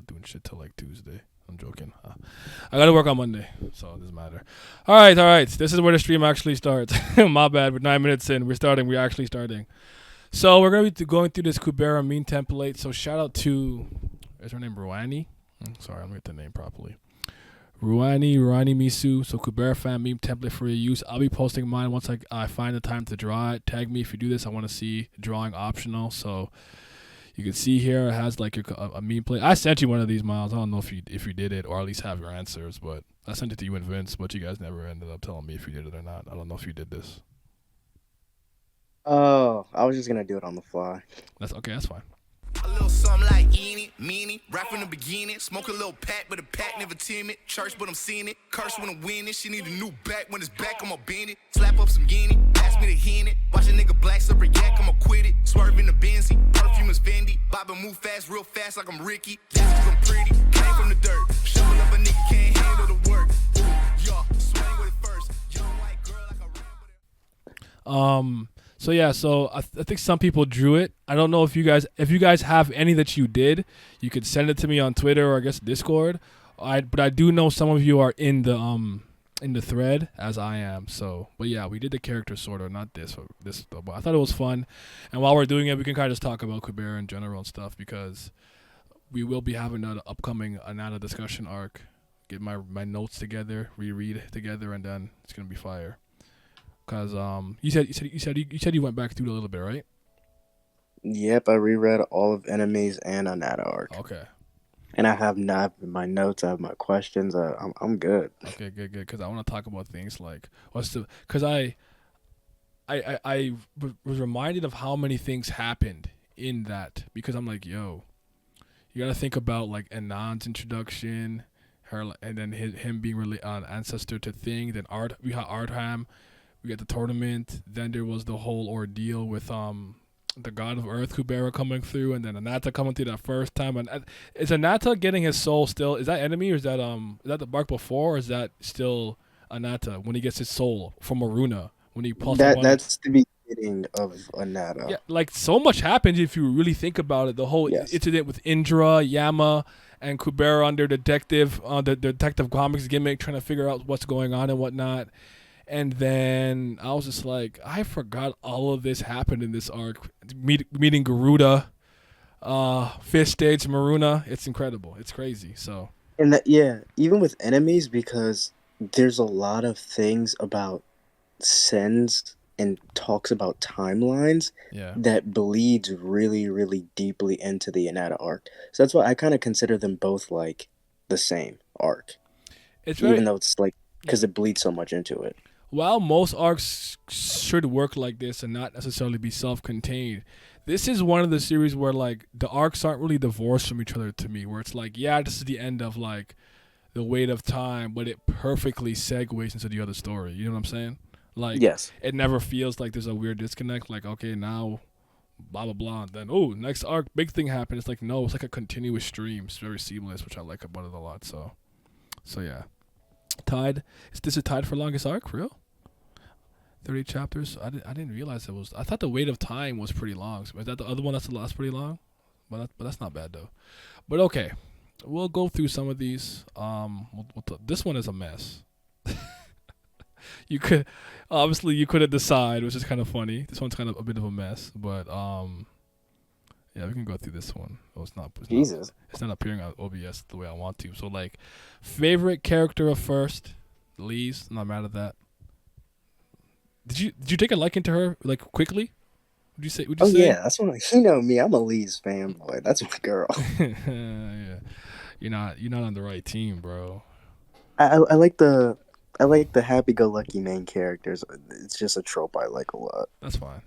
doing shit till like Tuesday. I'm joking. I gotta work on Monday, so it doesn't matter. All right. This is where the stream actually starts. My bad. We're 9 minutes in. We're starting. We're actually starting. So we're gonna be going through this Kubera meme template. So shout out to, is her name Ruani? Sorry, I'm gonna get the name properly. Ruani Misu. So Kubera fan meme template for your use. I'll be posting mine once I find the time to draw it. Tag me if you do this. I want to see drawing optional. So you can see here it has like a meme plate. I sent you one of these, Miles. I don't know if you did it or at least have your answers, but I sent it to you and Vince, but you guys never ended up telling me if you did it or not. I don't know if you did this. Oh, I was just gonna do it on the fly. That's okay. That's fine. A little something like eeny, meeny, right from the beginning. Smoke a little pack, but the pack never timid. Church, but I'm seeing it. Curse when I'm winning. She need a new back. When it's back, I'ma bend it. Slap up some guinea, pass me the henny. Watch a nigga black slipper yak, I'ma quit it. Swerve in the Benzie, perfume is Fendi. Bob and move fast, real fast like I'm Ricky. Yeah, cause I'm pretty, came from the dirt. Shovel up a nigga, can't handle the work. Y'all, swing with it first. Young white girl like a ramble. So yeah, I think some people drew it. I don't know if you guys have any that you did, you could send it to me on Twitter or I guess Discord. But I do know some of you are in the thread as I am. So, but yeah, we did the character sort of, not this though. But I thought it was fun, and while we're doing it, we can kind of just talk about Kubera in general and stuff because we will be having an upcoming Anata discussion arc. Get my notes together, reread together, and then it's gonna be fire. Cause you said you went back through it a little bit, right? Yep, I reread all of Enemies and Anata arc. Okay. And I have my notes. I have my questions. I'm good. Okay, good. Because I want to talk about things like because I was reminded of how many things happened in that because I'm like, yo, you gotta think about like Anand's introduction, her, and then him being really an ancestor to Thing. Then we had Artham. We got the tournament. Then there was the whole ordeal with the God of Earth Kubera coming through, and then Anata coming through that first time. And is Anata getting his soul still? Is that enemy, or is that the bark before, or is that still Anata when he gets his soul from Maruna when he pulls that's the beginning of Anata. Yeah, like so much happened if you really think about it. The whole incident with Indra, Yama, and Kubera under the detective comics gimmick, trying to figure out what's going on and whatnot. And then I was just like, I forgot all of this happened in this arc. Meeting Garuda, Fish Stage, Maruna. It's incredible. It's crazy. So. And even with Enemies, because there's a lot of things about sends and talks about timelines that bleeds really, really deeply into the Anata arc. So that's why I kind of consider them both like the same arc. Even though it's like, because it bleeds so much into it. While most arcs should work like this and not necessarily be self-contained, this is one of the series where like the arcs aren't really divorced from each other to me, where it's like, yeah, this is the end of like the weight of time, but it perfectly segues into the other story. You know what I'm saying? Like, it never feels like there's a weird disconnect. Like, okay, now blah blah blah. And then next arc, big thing happened. It's like no, it's like a continuous stream. It's very seamless, which I like about it a lot. So yeah. Tied. Is this a tied for longest arc? For real? 30 chapters. I didn't realize it was. I thought the weight of time was pretty long. So is that the other one that's pretty long? But that's not bad though. But okay, we'll go through some of these. This one is a mess. You could decide, which is kind of funny. This one's kind of a bit of a mess, but yeah, we can go through this one. Oh, it's not appearing on OBS the way I want to. So like, favorite character of first, Lee's. I'm not mad at that. Did you take a liking to her like quickly? Would you say? Yeah, that's one. You know me, I'm a Lee's fanboy. That's my girl. Yeah, you're not on the right team, bro. I like the happy-go-lucky main characters. It's just a trope I like a lot. That's fine.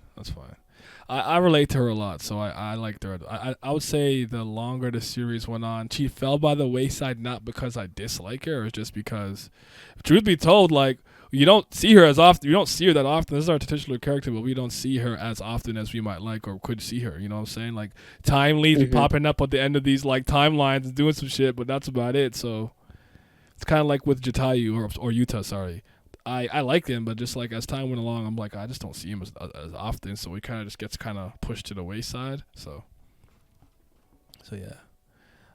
I relate to her a lot, so I liked her. I would say the longer the series went on, she fell by the wayside, not because I dislike her, it's just because, truth be told, like, you don't see her as often. You don't see her that often. This is our titular character, but we don't see her as often as we might like or could see her. You know what I'm saying? Like, time leads be popping up at the end of these, like, timelines and doing some shit, but that's about it, so it's kind of like with Jatayu or Yuta, sorry. I like him, but just like as time went along, I'm like, I just don't see him as often, so he kind of just gets kind of pushed to the wayside. So yeah.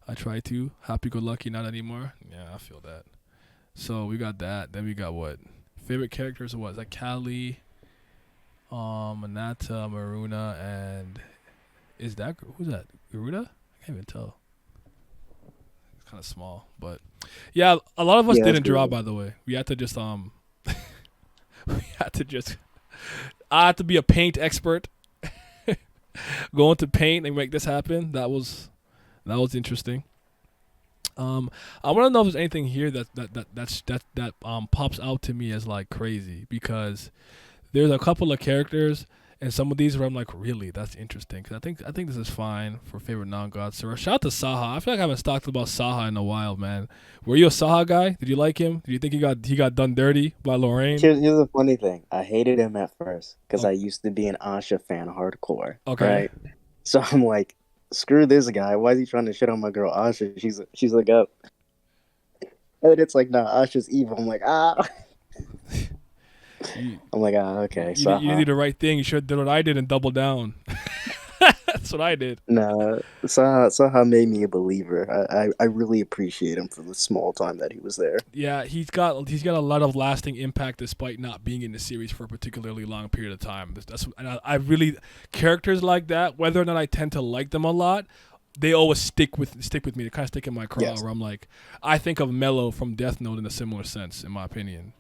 I try to. Happy-go-lucky, not anymore. Yeah, I feel that. So we got that. Then we got what? Favorite characters was like Callie, Manata, Maruna, and is that who's that? Garuda? I can't even tell. It's kind of small, but yeah, a lot of us didn't draw. By the way, we had to just we had to just. I had to be a paint expert. Go into paint and make this happen. That was interesting. I want to know if there's anything here that pops out to me as like crazy, because there's a couple of characters and some of these where I'm like, really, that's interesting. Because I think this is fine for favorite non-god. So shout out to Saha. I feel like I haven't talked about Saha in a while, man. Were you a Saha guy? Did you like him? Did you think he got done dirty by Lorraine? Here's the funny thing. I hated him at first because I used to be an Asha fan hardcore. Okay. Right? So I'm like, screw this guy. Why is he trying to shit on my girl Asha? She's like up. And it's like, nah, Asha's evil. I'm like, ah. Okay. You did the right thing. You should have done what I did and double down. That's what I did. Nah, Saha made me a believer. I really appreciate him for the small time that he was there. Yeah, he's got a lot of lasting impact despite not being in the series for a particularly long period of time. And I really, characters like that, whether or not I tend to like them a lot, they always stick with me. They kind of stick in my craw. Yes. Where I'm like, I think of Mello from Death Note in a similar sense, in my opinion.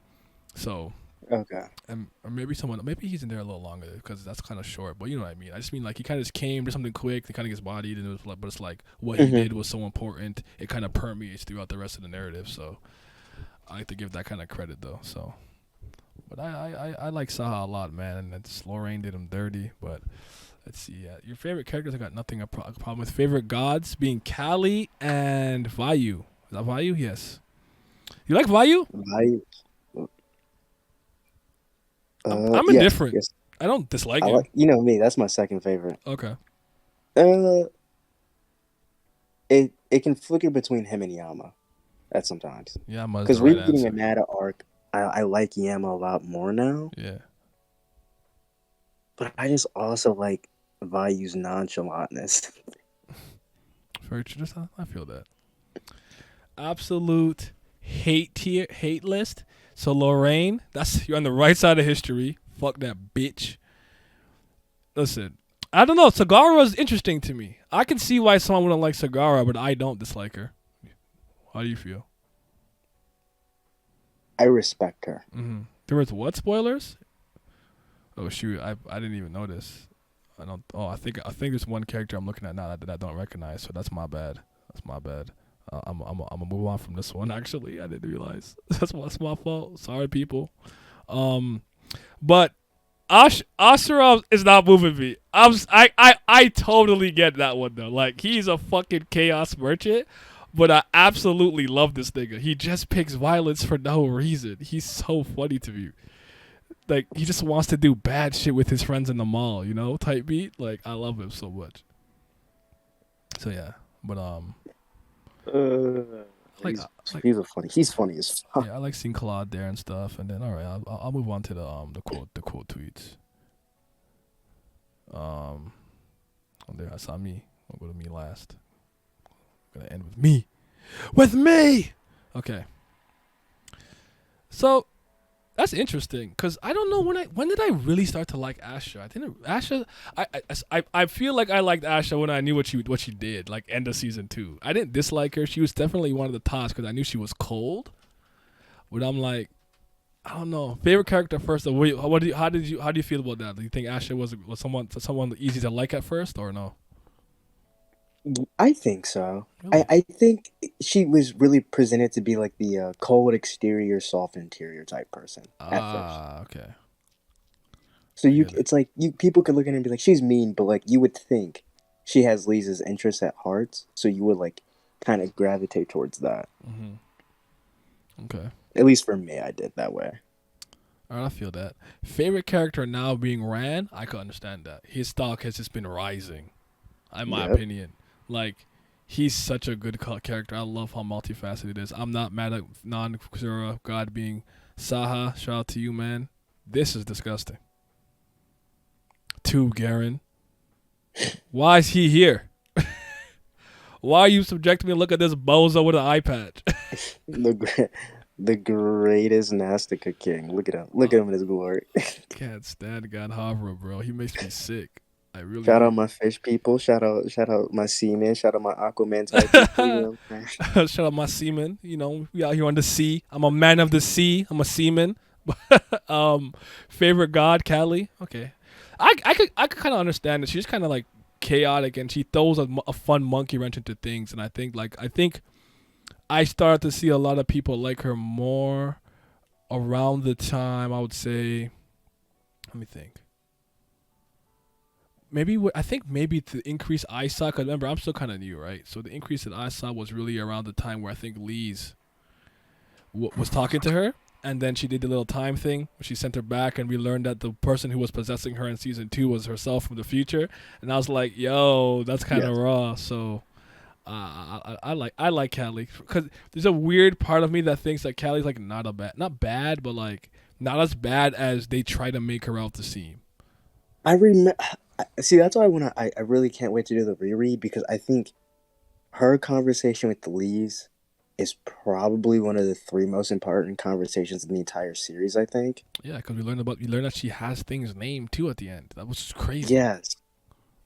So. Okay. Or maybe he's in there a little longer because that's kind of short. But you know what I mean. I just mean like he kind of just came, did something quick, he kind of gets bodied, and but it's like what he did was so important. It kind of permeates throughout the rest of the narrative. So I like to give that kind of credit though. So, but I like Saha a lot, man. And it's Lorraine did him dirty. But let's see. Your favorite characters? I got nothing a problem with. Favorite gods being Kali and Vayu. Is that Vayu? Yes. You like Vayu? Vayu. I'm indifferent. Yes. I don't dislike him. You know me. That's my second favorite. Okay. It can flicker between him and Yama at sometimes. Yama, because we're getting a Nada arc. I like Yama a lot more now. Yeah. But I just also like Vayu's nonchalantness. Very true. I feel that. Absolute hate list. So Lorraine, you're on the right side of history. Fuck that bitch. Listen, I don't know. Sagara is interesting to me. I can see why someone wouldn't like Sagara, but I don't dislike her. How do you feel? I respect her. Mm-hmm. There was what spoilers? Oh shoot, I didn't even notice. I don't. Oh, I think there's one character I'm looking at now that I don't recognize. So that's my bad. I'm gonna move on from this one. Actually, I didn't realize that's my fault. Sorry, people. But Asura is not moving me. I totally get that one though. Like he's a fucking chaos merchant, but I absolutely love this nigga. He just picks violence for no reason. He's so funny to me. Like he just wants to do bad shit with his friends in the mall, you know, type beat. Like I love him so much. So yeah, but he's funny as fuck. Yeah, I like seeing Claude there and stuff. And then all right, I'll move on to the quote tweets. There I saw me. I'll go to me last. I'm gonna end with me. With me. Okay. So that's interesting because I don't know when did I really start to like Asha? I feel like I liked Asha when I knew what she did, like end of season 2. I didn't dislike her. She was definitely one of the tops because I knew she was cold. But I'm like, I don't know. Favorite character first. How do you feel about that? Do you think Asha was someone easy to like at first or no? I think so. Really? I think she was really presented to be like the cold exterior, soft interior type person at first. Okay. So it's like people could look at her and be like, she's mean, but like you would think she has Lisa's interests at heart, so you would like kind of gravitate towards that. Mm-hmm. Okay. At least for me, I did that way. All right, I feel that. Favorite character now being Ran, I could understand that. His stock has just been rising, in my opinion. Like, he's such a good character. I love how multifaceted it is. I'm not mad at non-Kusura God being Saha. Shout out to you, man. This is disgusting. 2, Garen. Why is he here? Why are you subjecting me to look at this bozo with an eye patch? The greatest Nastica king. Look at him. Look at him in his glory. Can't stand God Havra, bro. He makes me sick. I really Shout do. out my fish people. Shout out my seaman. Shout out my Aquaman type people. You know what I'm saying? Shout out my seaman. You know, we out here on the sea. I'm a man of the sea. I'm a seaman. Favorite god, Callie. Okay, I could kind of understand that she's kind of like chaotic and she throws a fun monkey wrench into things. And I think I started to see a lot of people like her more around the time, I would say. Let me think. I think maybe the increase I saw, because remember, I'm still kind of new, right? So the increase that I saw was really around the time where I think Lee's was talking to her. And then she did the little time thing where she sent her back, and we learned that the person who was possessing her in season 2 was herself from the future. And I was like, yo, that's kind of raw. So I like Callie, because there's a weird part of me that thinks that Callie's like not bad, but like not as bad as they try to make her out to seem. I remember. See, that's why I really can't wait to do the reread, because I think her conversation with the Lees is probably one of the 3 most important conversations in the entire series, I think. Yeah, because we learned that she has things named too at the end. That was crazy. Yes.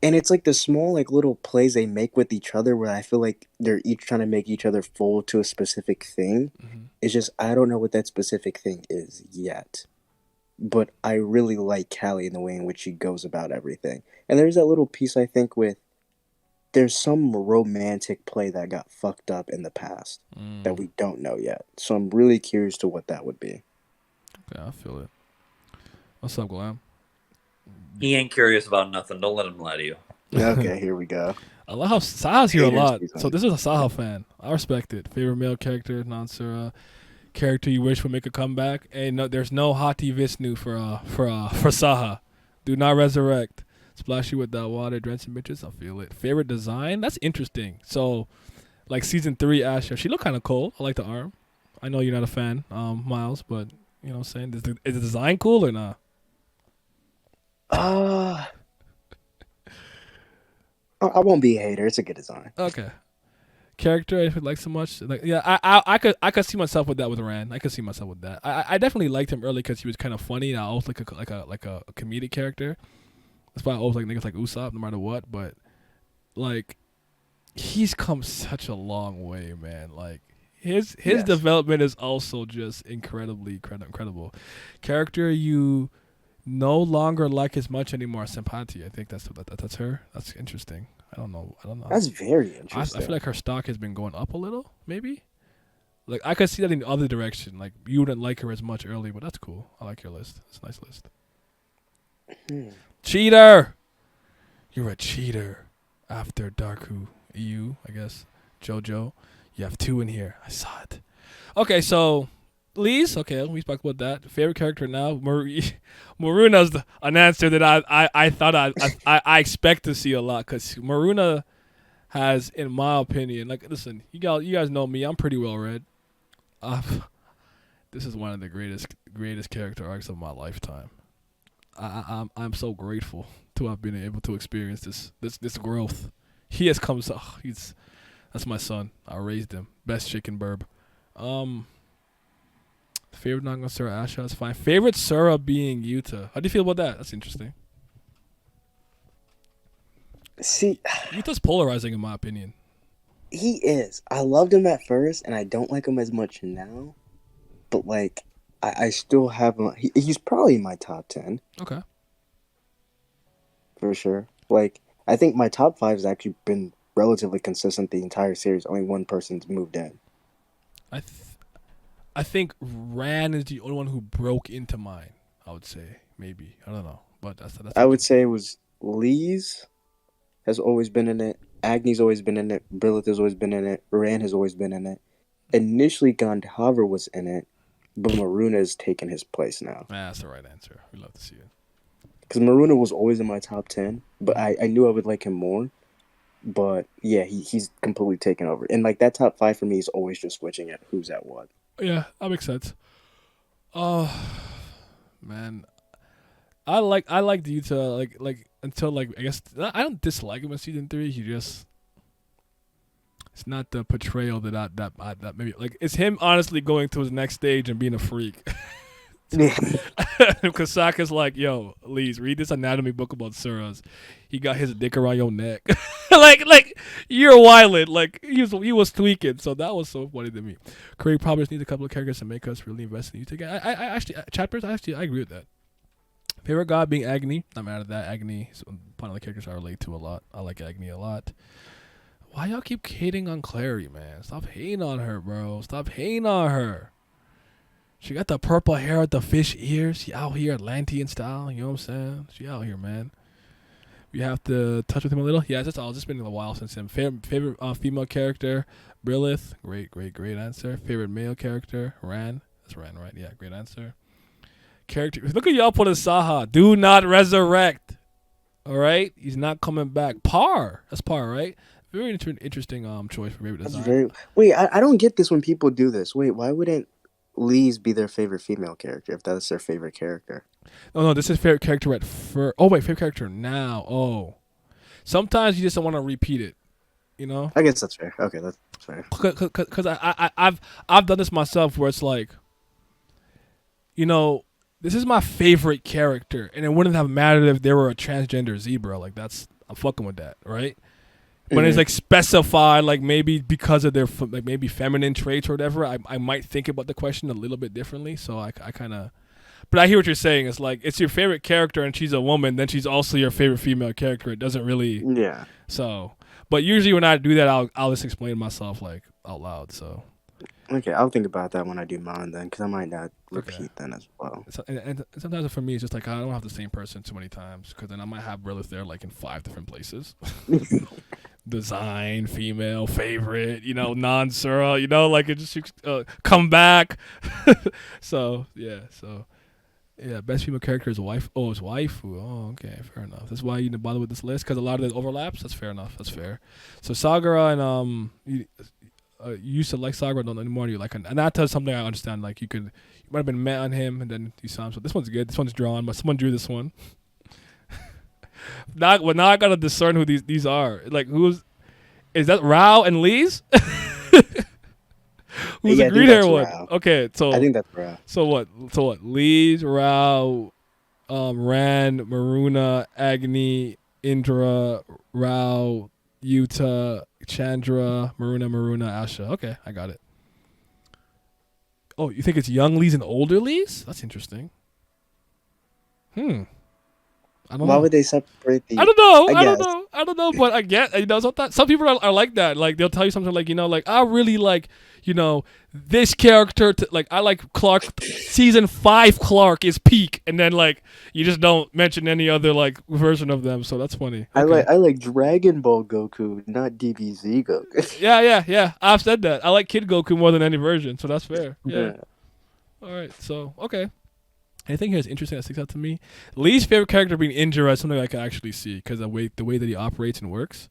And it's like the small like little plays they make with each other where I feel like they're each trying to make each other full to a specific thing. Mm-hmm. It's just I don't know what that specific thing is yet. But I really like Callie in the way in which she goes about everything. And there's that little piece, I think, with there's some romantic play that got fucked up in the past that we don't know yet. So I'm really curious to what that would be. Okay, I feel it. What's up, Glam? He ain't curious about nothing. Don't let him lie to you. Okay, here we go. I love how Saha's here a lot. So this is a Saha fan. I respect it. Favorite male character, Nansura. Character you wish would make a comeback. Hey, no, there's no Hati Vishnu for Saha. Do not resurrect. Splash you with that water, drench some bitches. I feel it. Favorite design? That's interesting. So, like season 3, Asha, she looked kind of cool. I like the arm. I know you're not a fan, Miles, but you know what I'm saying? Is the design cool or not? I won't be a hater. It's a good design. Okay. Character I like so much. Like, yeah, I could see myself with that with Rand. I could see myself with that. I definitely liked him early because he was kind of funny. And I always like a comedic character. That's why I always like niggas like Usopp no matter what. But like, he's come such a long way, man. Like his development is also just incredible. Character you no longer like as much anymore. Sympathy. I think that's her. That's interesting. I don't know. That's very interesting. I feel like her stock has been going up a little, maybe. Like I could see that in the other direction. Like you wouldn't like her as much early, but that's cool. I like your list. It's a nice list. Cheater! You're a cheater. After Darku, you, I guess, JoJo. You have 2 in here. I saw it. Okay, so Lee's, okay, we spoke about that. Favorite character now, Maruna's an answer that I thought I expect to see a lot, because Maruna has, in my opinion, like, listen, you guys know me, I'm pretty well read. This is one of the greatest character arcs of my lifetime. I'm so grateful to have been able to experience this growth. He has come so that's my son. I raised him. Best chicken burb. Favorite not gonna Sura Asha is fine. Favorite Sura being Yuta. How do you feel about that? That's interesting. See, Yuta's polarizing in my opinion. He is. I loved him at first, and I don't like him as much now. But like, I still have him. He's probably in my top 10. Okay. For sure. Like, I think my top 5 has actually been relatively consistent the entire series. Only one person's moved in. I think Ran is the only one who broke into mine. I would say maybe I don't know, but that's. I would say it was Lee's has always been in it. Agni's always been in it. Brilith has always been in it. Ran has always been in it. Initially, Gandhavar was in it, but Maruna has taken his place now. That's the right answer. We love to see it. Because Maruna was always in my top 10, but I knew I would like him more. But yeah, he's completely taken over. And like that top 5 for me is always just switching at who's at what. Yeah, that makes sense. Oh, man, I like Yuta like until like I guess I don't dislike him in season 3. He just It's not the portrayal that maybe like it's him honestly going to his next stage and being a freak. Because Sokka's like, yo, Lise, read this anatomy book about Suras. He got his dick around your neck. like you're wildin'. Like he was tweaking. So that was so funny to me. Korea probably just needs a couple of characters to make us really invest in you together. I actually Chatbirds, I agree with that. Favorite god being Agni. Not mad at that. Agni is one of the characters I relate to a lot. I like Agni a lot. Why y'all keep hating on Clary, man? Stop hating on her, bro. Stop hating on her. She got the purple hair with the fish ears. She out here Atlantean style. You know what I'm saying? She out here, man. You have to touch with him a little. Yeah, it's just been a while since him. Favorite female character, Brilith. Great answer. Favorite male character, Ran. That's Ran, right? Yeah, great answer. Character. Look at y'all putting Saha. Do not resurrect. All right? He's not coming back. Par. That's Par, right? Very interesting choice for favorite design. Wait, I don't get this when people do this. Wait, why wouldn't Lise be their favorite female character if that's their favorite character? No, this is favorite character at first. Oh, wait, favorite character now. Oh. Sometimes you just don't want to repeat it, you know? I guess that's fair. Okay, that's fair. Because I've done this myself where it's like, you know, this is my favorite character, and it wouldn't have mattered if they were a transgender zebra. Like, I'm fucking with that, right? When it's like specified, like maybe because of their like maybe feminine traits or whatever, I might think about the question a little bit differently. So I kind of, but I hear what you're saying. It's like it's your favorite character and she's a woman, then she's also your favorite female character. It doesn't really, yeah. So, but usually when I do that, I'll just explain myself like out loud. So. Okay, I'll think about that when I do mine then, because I might not repeat then as well. So, and sometimes for me, it's just like I don't have the same person too many times, because then I might have Brilith there like in 5 different places. Design, female, favorite, you know, non-Sura, you know, like it just come back. So best female character is wife. Oh, it's waifu. Oh, okay, fair enough. That's why you didn't bother with this list, because a lot of it overlaps. That's fair enough. That's fair. So Sagara and you used to like Sagara, don't anymore. You like, and that's something I understand. Like you might have been met on him, and then you saw him. So this one's good. This one's drawn, but someone drew this one. Now I gotta discern who these are. Like, is that Rao and Lise? Who's the green hair one? Rao. Okay, so I think that's Rao. So what? Lise, Rao, Ran, Maruna, Agni, Indra, Rao, Yuta, Chandra, Maruna, Asha. Okay, I got it. Oh, you think it's young Lise and older Lise? That's interesting. Why would they separate the? I don't know, but I get, you know, some people are like that. Like they'll tell you something like, you know, like I really like, you know, this character. Like I like Clark. Season 5 Clark is peak, and then like you just don't mention any other like version of them. So that's funny. Okay. I like Dragon Ball Goku, not DBZ Goku. Yeah. I've said that. I like Kid Goku more than any version, so that's fair. Yeah. All right. So okay. Anything here is interesting that sticks out to me. Lee's favorite character being Indra is something I can actually see because the way that he operates and works.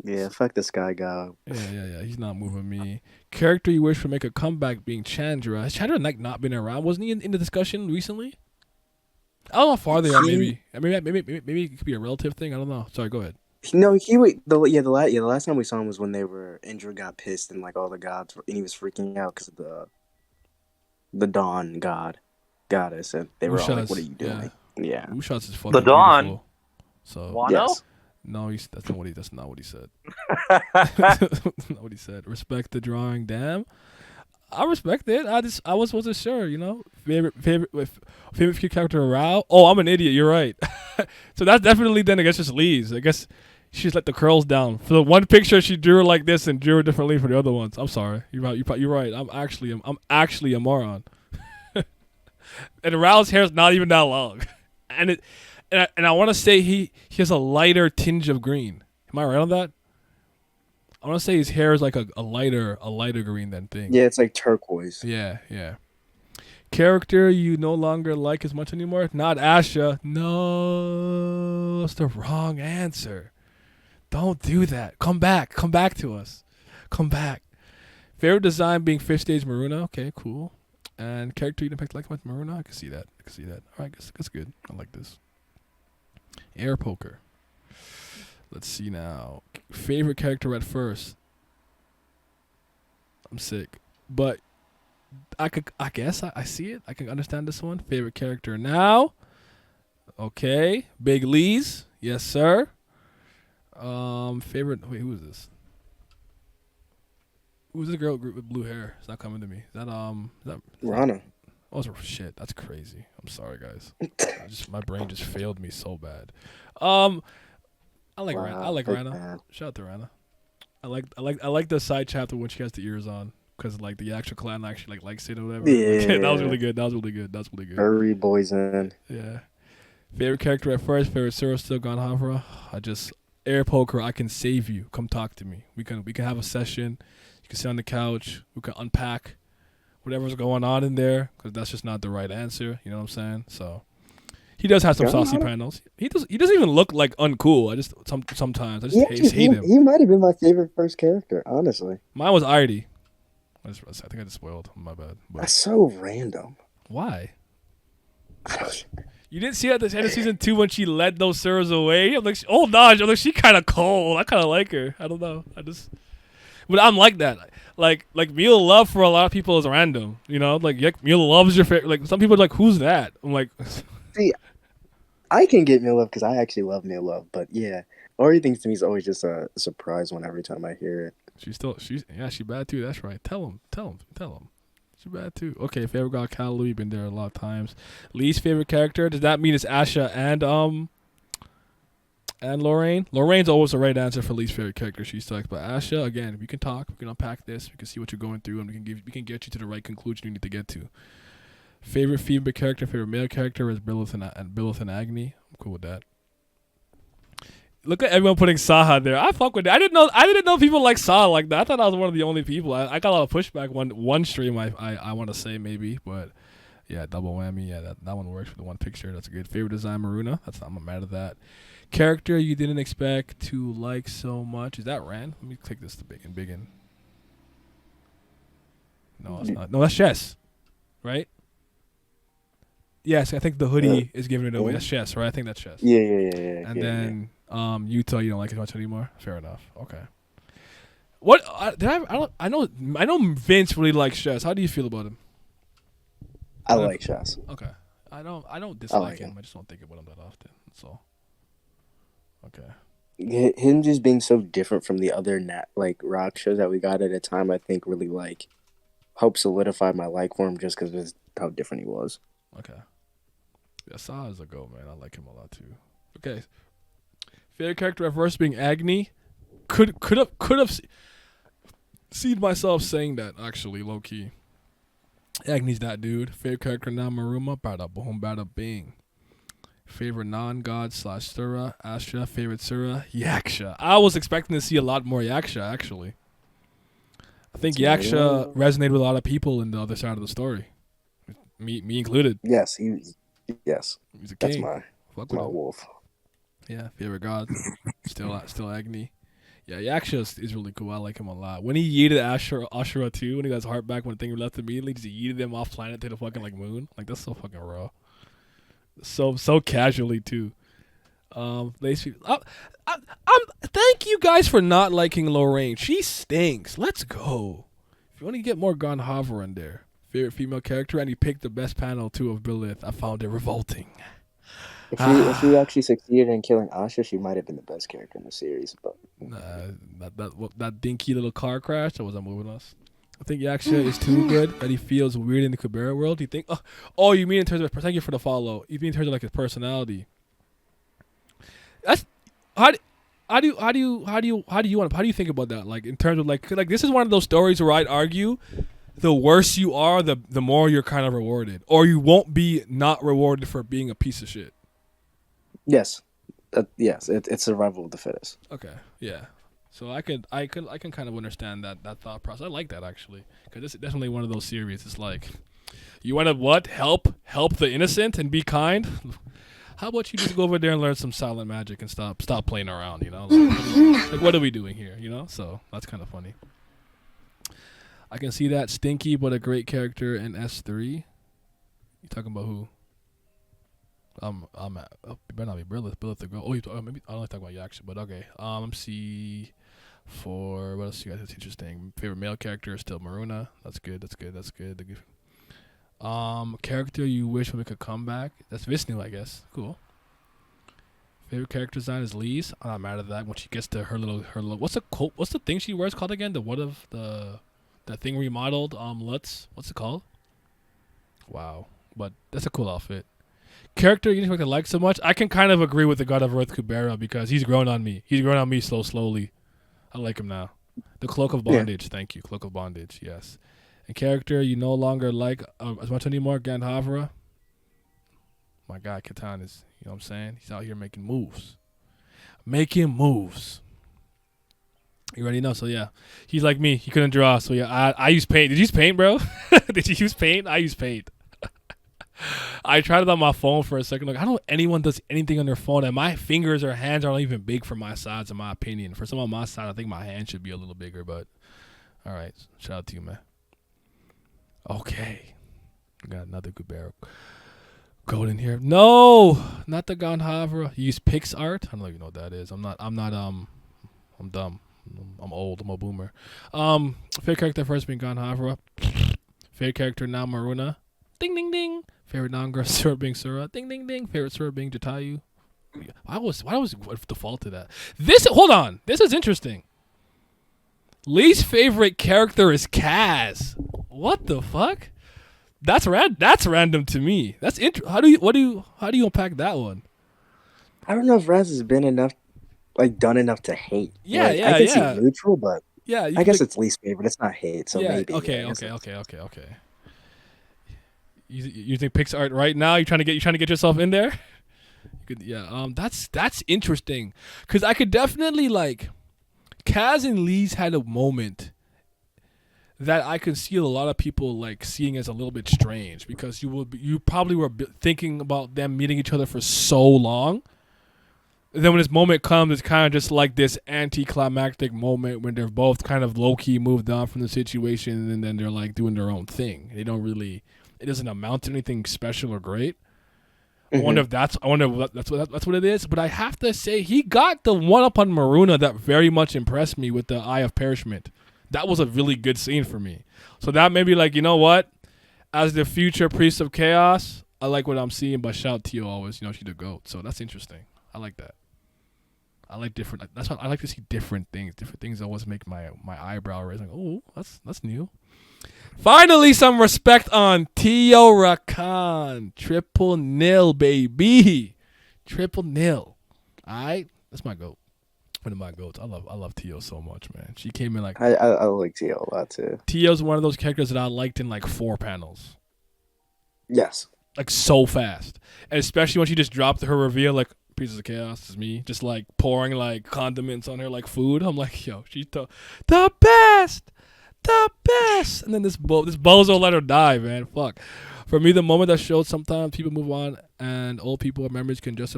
Yeah, fuck this guy, guy. Yeah. He's not moving me. Character you wish would make a comeback being Chandra. Has Chandra like not been around? Wasn't he in the discussion recently? I don't know how far they are. Maybe it could be a relative thing. I don't know. Sorry, go ahead. No, the last time we saw him was when Indra got pissed and like all the gods and he was freaking out because of the Dawn goddess, and they were all like, "What are you doing?" Yeah. Ushas is fucking the Dawn. Beautiful. So Wano? Yes. No, that's not what he said. That's not what he said. Respect the drawing. Damn, I respect it. I wasn't sure. You know, favorite character Rao. Oh, I'm an idiot. You're right. So that's definitely then I guess just Lee's. I guess she's let the curls down for the one picture. She drew her like this and drew her differently for the other ones. I'm sorry. You're right. I'm actually a moron. And Rao's hair is not even that long, and I want to say he has a lighter tinge of green. Am I right on that? I want to say his hair is like a lighter green than thing. Yeah, it's like turquoise. Yeah. Character you no longer like as much anymore? Not Asha. No, that's the wrong answer. Don't do that. Come back to us. Come back. Favorite design being Fish Stage Maruna. Okay, cool. And character you didn't pick like much Maruna? I can see that. All right, that's good. I like this. Air poker. Let's see now. Favorite character at first. I'm sick. But I guess I see it. I can understand this one. Favorite character now. Okay. Big Lee's. Yes, sir. Favorite. Wait, who is this? Who's the girl with blue hair? It's not coming to me. Is that Rana. Oh shit, that's crazy. I'm sorry, guys. My brain just failed me so bad. I like Rana. I like Rana. Shout out to Rana. I like the side chapter when she has the ears on, because like the actual clan actually likes it or whatever. Yeah, that was really good. That was really good. Furry boys in. Yeah. Favorite character at first. Favorite Sura still gone Havra. I just air poker. I can save you. Come talk to me. We can have a session. You can sit on the couch. We can unpack whatever's going on in there, because that's just not the right answer. You know what I'm saying? So he does have some saucy panels. He doesn't even look like uncool. I just sometimes I just hate him. He might have been my favorite first character, honestly. Mine was Artie. I think I just spoiled. My bad. But that's so random. Why? You didn't see her at the end of season 2 when she led those Suras away? I'm like, oh no, I'm like, she kind of cold. I kind of like her. I don't know. But I'm like that. Like Mila Love for a lot of people is random. You know, like Mila Love is your favorite. Like some people are like, who's that? I'm like, see, I can get Mila Love because I actually love Mila Love. But yeah, Ori things to me is always just a surprise every time I hear it. She's bad too. That's right. Tell him. She's bad too. Okay, favorite god Cal Louis, been there a lot of times. Least favorite character, does that mean it's Asha and Lorraine? Lorraine's always the right answer for least favorite character. She's talks, but Asha, again, we can talk, we can unpack this, we can see what you're going through, and we can get you to the right conclusion you need to get to. Favorite female character, favorite male character is Brilith and Agni. I'm cool with that. Look at everyone putting Saha there. I fuck with it. I didn't know people like Saha like that. I thought I was one of the only people. I got a lot of pushback one stream. I want to say maybe, but yeah, double whammy. Yeah, that one works for the one picture. That's good. Favorite design Maruna. I'm not mad at that. Character you didn't expect to like so much. Is that Rand? Let me click this to Biggin. No, it's not. No, that's Chess, right? Yes, I think the hoodie is giving it away. That's Chess, right? I think that's Chess. Yeah. And then Utah, you don't like it much anymore. Fair enough. Okay. What I know Vince really likes Chess. How do you feel about him? I like Chess. Okay. I don't dislike him. I just don't think about him that often. That's all. Okay. Him just being so different from the other rock shows that we got at a time, I think really helped solidify my like for him just because of how different he was. Okay. Yeah, Saw is a go, man. I like him a lot too. Okay. Favorite character at first being Agni. Could have seen myself saying that actually, low key. Agni's that dude. Favorite character now Maruma. Bada boom, bada bing. Favorite non-god / Sura. Asha. Favorite Sura. Yaksha. I was expecting to see a lot more Yaksha actually. I think Yaksha resonated with a lot of people in the other side of the story. Me included. Yes, he's a king. That's my wolf. Yeah, favorite god. still Agni. Yeah, Yaksha is really cool. I like him a lot. When he yeeted Ashura too, when he got his heart back when the thing left immediately, just yeeted him off planet to the fucking moon. Like that's so fucking raw. So casually too. Thank you guys for not liking Lorraine. She stinks. Let's go. If you want to get more Gon Hover in there. Favorite female character, and he picked the best panel too of Brilith. I found it revolting. If she actually succeeded in killing Asha, she might have been the best character in the series. But that dinky little car crash that wasn't moving us. I think Yaksha is too good that he feels weird in the Kubera world. You think? Oh, you mean in terms of? Thank you for the follow. You mean in terms of his personality? That's how do you think about that? Like in terms of like this is one of those stories where I'd argue. The worse you are, the more you're kind of rewarded, or you won't be not rewarded for being a piece of shit. Yes, yes, it's survival of the fittest. Okay, yeah. So I can kind of understand that thought process. I like that actually, because this is definitely one of those series. It's like, you want to help the innocent and be kind. How about you just go over there and learn some silent magic and stop playing around? You know, like what are we doing here? You know, so that's kind of funny. I can see that. Stinky, but a great character in S3. You talking about who? It better not be Brilith. Brilith the girl. Oh, maybe I don't like talking about Yaksha, but okay. See. For what else you guys? That's interesting. Favorite male character is still Maruna. That's good. That's good. That's good. Character you wish would make a comeback. That's Visnu, I guess. Cool. Favorite character design is Lee's. I'm not mad at that. When she gets to her little what's the thing she wears called again? That thing remodeled. What's it called? Wow. But that's a cool outfit. Character you didn't like so much. I can kind of agree with the God of Earth Kubera because he's grown on me. He's grown on me slowly. I like him now. The Cloak of Bondage. Yeah. Thank you. Cloak of Bondage. Yes. And character you no longer like as much anymore. Gandhavra. My guy Catan is, you know what I'm saying? He's out here making moves. You already know, so yeah. He's like me. He couldn't draw, so yeah. I use paint. Did you use paint, bro? Did you use paint? I use paint. I tried it on my phone for a second. Like, I don't know anyone does anything on their phone, and my fingers or hands aren't even big for my size, in my opinion. For some of my size, I think my hand should be a little bigger, but all right. Shout out to you, man. Okay. We got another Kubera goat in here. No, not the Gandhavra. You use PixArt. I don't even know what that is. I'm dumb. I'm old. I'm a boomer. Favorite character first being Gandhavra. Favorite character now Maruna. Ding ding ding. Favorite non-girl Sura being Sura. Ding ding ding. Favorite Sura being Jatayu. Why was default to that? Hold on. This is interesting. Lee's favorite character is Kaz. What the fuck? That's random to me. That's how do you unpack that one? I don't know if Raz has been enough, done enough to hate. Yeah, I can see neutral, but yeah, I guess it's least favorite. It's not hate, so yeah, maybe. Okay. You think PixArt right now? You trying to get yourself in there? That's interesting because I could definitely Kaz and Lee's had a moment that I could see a lot of people seeing as a little bit strange because you probably were thinking about them meeting each other for so long. And then when this moment comes, it's kind of just like this anticlimactic moment when they're both kind of low key moved on from the situation, and then they're doing their own thing. They don't really. It doesn't amount to anything special or great. Mm-hmm. I wonder if that's what it is. But I have to say, he got the one up on Maruna that very much impressed me with the Eye of Perishment. That was a really good scene for me. So that made me you know what? As the future priest of chaos, I like what I'm seeing. But shout Tio always, she's the GOAT. So that's interesting. I like that. I like different. That's what I like to see. Different things. Different things always make my eyebrow raise. Oh, that's new. Finally, some respect on Tio Rakan. 0-0, baby. 0-0. All right, that's my GOAT. One of my GOATs. I love Tio so much, man. She came in I like Tio a lot too. Tio's one of those characters that I liked in 4 panels. Yes. So fast, and especially when she just dropped her reveal Pieces of Chaos is me, just pouring condiments on her food. I'm yo, she's the best. And then this bozo let her die, man. Fuck. For me, the moment that showed sometimes people move on and old people memories can just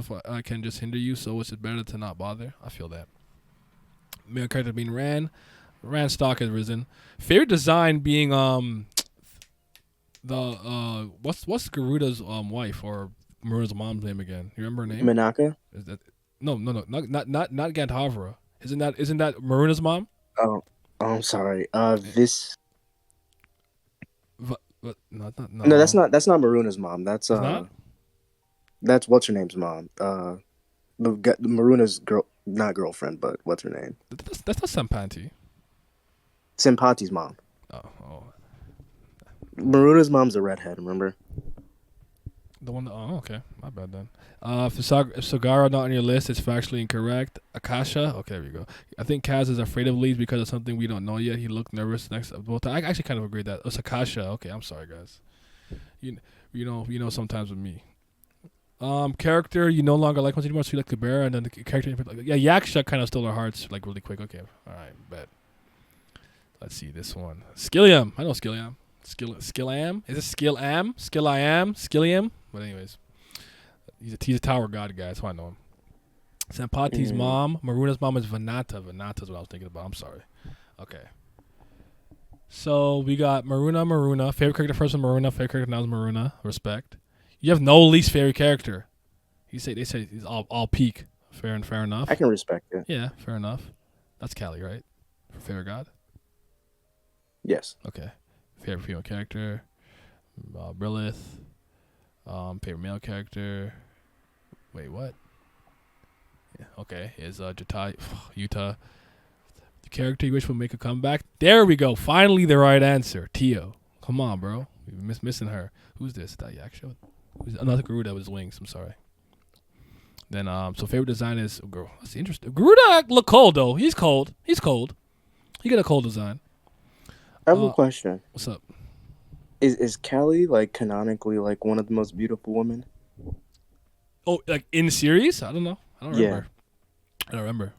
hinder you, so it's better to not bother. I feel that. Male character being Ran stock has risen. Favorite design being what's Garuda's wife or Maruna's mom's name again? You remember her name? Minaka? Is that no, not Gandhavra. Isn't that Maruna's mom? Oh, I'm sorry. This. No, that's not Maruna's mom. That's that's what's her name's mom. Maruna's not girlfriend, but what's her name? That's not Sampati. Simpati's mom. Oh. Maruna's mom's a redhead. Remember? The one. Oh, okay. My bad then. If Sagara not on your list, it's factually incorrect. Akasha. Okay, there we go. I think Kaz is afraid of leads because of something we don't know yet. He looked nervous next. I actually kind of agree that it's Akasha. Okay, I'm sorry, guys. You know sometimes with me. Character you no longer like once anymore, so you like Kubera, and then the character. Yaksha kind of stole our hearts really quick. Okay, all right, bet. Let's see this one. Skilliam. I know Skilliam. Skillam? Is it Skillam? Skilliam? But anyways, he's a tower god, guys. So I know him. Sampati's mom. Maruna's mom is Vanata. Vanata's what I was thinking about. I'm sorry. Okay. So we got Maruna. Favorite character first was Maruna. Favorite character now is Maruna. Respect. You have no least favorite character. They say he's all peak. Fair enough. I can respect it. Yeah, fair enough. That's Callie, right? For favorite god? Yes. Okay. Favorite female character? Brilith. Favorite male character? Wait, what? Yeah, okay, is Jatai Utah. The character you wish would make a comeback? There we go. Finally, the right answer. Tio. Come on, bro. We're missing her. Who's this? That actually? Who's another Garuda with his wings? I'm sorry. Then so favorite design is girl. That's interesting. Garuda look cold though. He's cold. He got a cold design. I have a question. What's up? Is Callie like canonically like one of the most beautiful women? Oh, like in series? I don't know. I don't remember.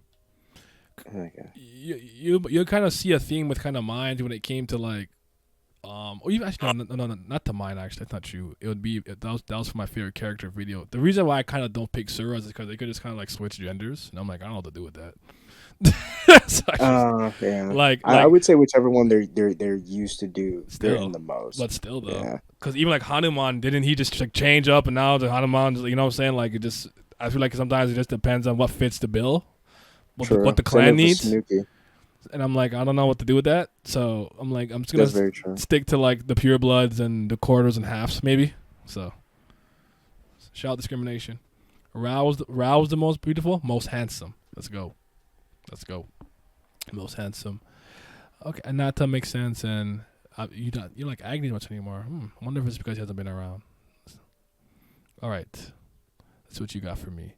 Okay. You kind of see a theme with kind of mine when it came to like, or even actually no, not to mine actually. That's not true. It would be that was for my favorite character video. The reason why I kind of don't pick Sura is because they could just kind of like switch genders, and I'm like I don't know what to do with that. Yeah. Like I would say whichever one they're used to do in the most. But still though, because even like Hanuman, didn't he just like change up and now the Hanuman, you know what I'm saying? Like it just, I feel like sometimes it just depends on what fits the bill, what the clan needs. And I'm like, I don't know what to do with that. So I'm like, I'm just gonna stick to like the pure bloods and the quarters and halves maybe. So shout discrimination. Rao was the most beautiful, most handsome. Let's go. Most handsome. Okay, and Nata makes sense. And you don't like Agni much anymore. I wonder if it's because he hasn't been around. All right, that's what you got for me.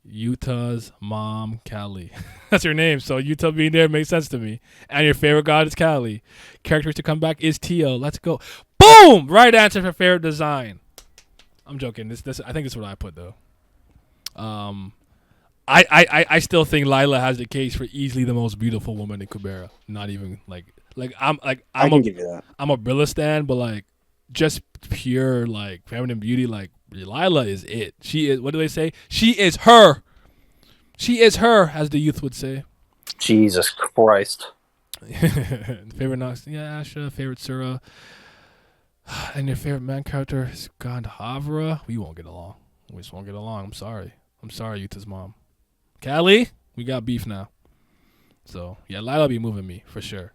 Utah's mom, Callie. That's her name. So Utah being there makes sense to me. And your favorite god is Callie. Characters to come back is Tio. Let's go. Boom! Right answer for favorite design. I'm joking. This I think this is what I put though. I still think Lila has the case for easily the most beautiful woman in Kubera. Not even I can give you that. I'm a Brilith stan, but like just pure like feminine beauty, like Lila is it. She is, what do they say? She is her. She is her, as the youth would say. Jesus Christ. Favorite Nox? Yeah, Asha. Favorite Sura. And your favorite man character is Gandhavra. We won't get along. We just won't get along. I'm sorry, Utah's mom. Callie, we got beef now. So, yeah, Lila be moving me, for sure.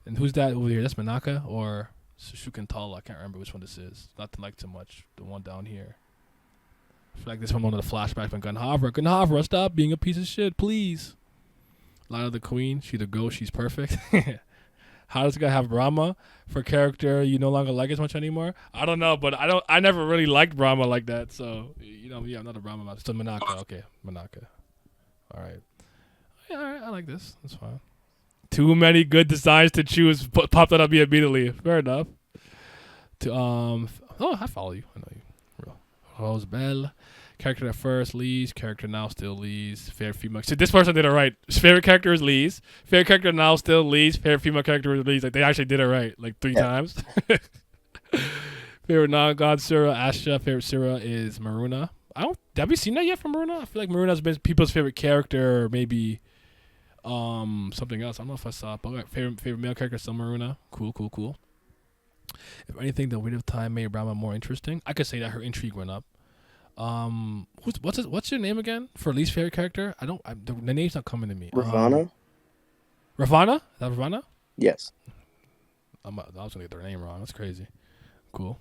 And who's that over here? That's Manaka or Sushukantala? I can't remember which one this is. Not to like too much. The one down here. I feel like this one of the flashbacks from Gandhavra. Gandhavra, stop being a piece of shit, please. Lila the queen. She the ghost. She's perfect. How does this guy have Brahma for character you no longer like as much anymore? I don't know, but I never really liked Brahma like that. So, I'm not a Brahma. It's a Manaka. Okay, Manaka. All right. Yeah, all right. I like this. That's fine. Too many good designs to choose. Popped out at me immediately. Fair enough. I follow you. I know you. Rose Belle. Character at first, Lee's. Character now still Lee's. Favorite female. See, this person did it right. Favorite character is Lee's. Favorite character now still Lee's. Favorite female character is Lee's. Like they actually did it right, like 3 times. Favorite non-god Sura, Asha. Favorite Sura is Maruna. Have you seen that yet from Maruna? I feel like Maruna's been people's favorite character, or maybe something else. I don't know if I saw it, but favorite male character is still Maruna. Cool. If anything, the weight of time made Brahma more interesting. I could say that her intrigue went up. What's your name again for least favorite character? The name's not coming to me. Ravana. Ravana? Is that Ravana? Yes. I was gonna get their name wrong. That's crazy. Cool.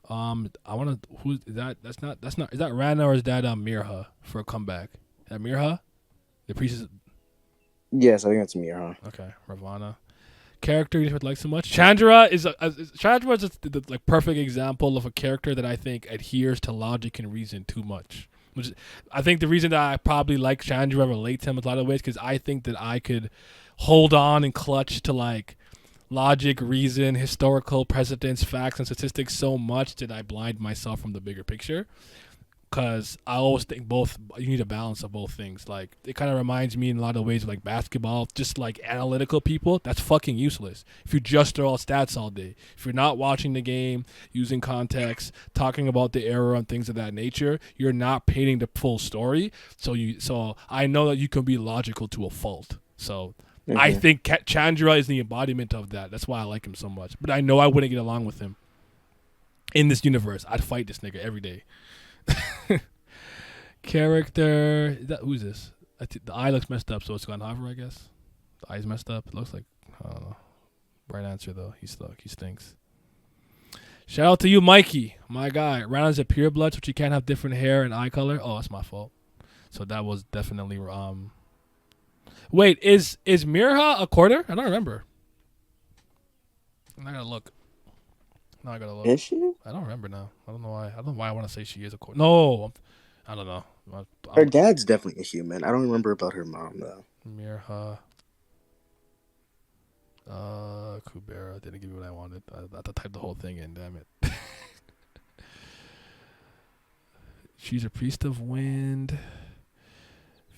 I wanna. Who's is that? That's not. Is that Rana or is that Mirha for a comeback? Is that Mirha? The priestess. Yes, I think that's Mirha. Okay, Ravana. Character you would like so much. Chandra is just the like perfect example of a character that I think adheres to logic and reason too much. Which I think the reason that I probably like Chandra, relate to him in a lot of ways, because I think that I could hold on and clutch to like logic, reason, historical precedents, facts, and statistics so much that I blind myself from the bigger picture. Because I always think you need a balance of both things. Like, it kind of reminds me in a lot of ways of like basketball, just like analytical people, that's fucking useless. If you just throw out stats all day, if you're not watching the game, using context, talking about the error and things of that nature, you're not painting the full story. So I know that you can be logical to a fault. So I think Chandra is the embodiment of that. That's why I like him so much. But I know I wouldn't get along with him in this universe. I'd fight this nigga every day. Character, who's this? The eye looks messed up, so it's Gandhavra, I guess. eyes messed up. It looks like I don't know. Right answer though. He stinks. Shout out to you, Mikey, my guy. Rounds are pure blood, but you can't have different hair and eye color. Oh, that's my fault. So that was definitely Wait, is Mirha a quarter? I don't remember. I gotta look. No, I gotta look. Is she? I don't remember now. I don't know why. I don't know why I want to say she is a quarter. No, I don't know. Her dad's definitely a human. I don't remember about her mom though. Mirha. Kubera didn't give me what I wanted. I had to type the whole thing in. Damn it. She's a priest of wind.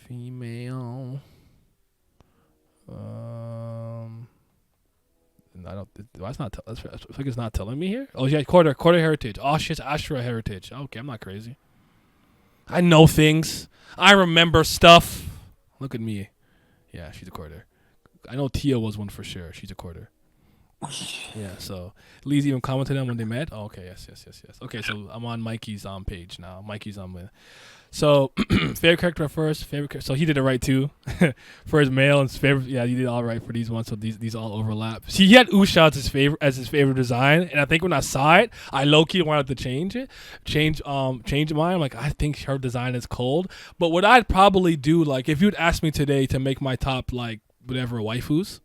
Female. I don't. Why it's not? I think it's not telling me here. Oh yeah, quarter heritage. Oh shit, Ashura heritage. Okay, I'm not crazy. I know things. I remember stuff. Look at me. Yeah, she's a quarter. I know Tia was one for sure. She's a quarter. Yeah, so Lee's even commented on when they met. Oh, okay, yes. Okay, so I'm on Mikey's page now. Mikey's on with. So favorite character first. So he did it right too. For his male and his favorite. Yeah, he did all right for these ones. So these all overlap. See, he had Usha as his favorite design, and I think when I saw it, I low key wanted to change mine. I'm like, I think her design is cold. But what I'd probably do, like, if you'd ask me today to make my top like whatever waifus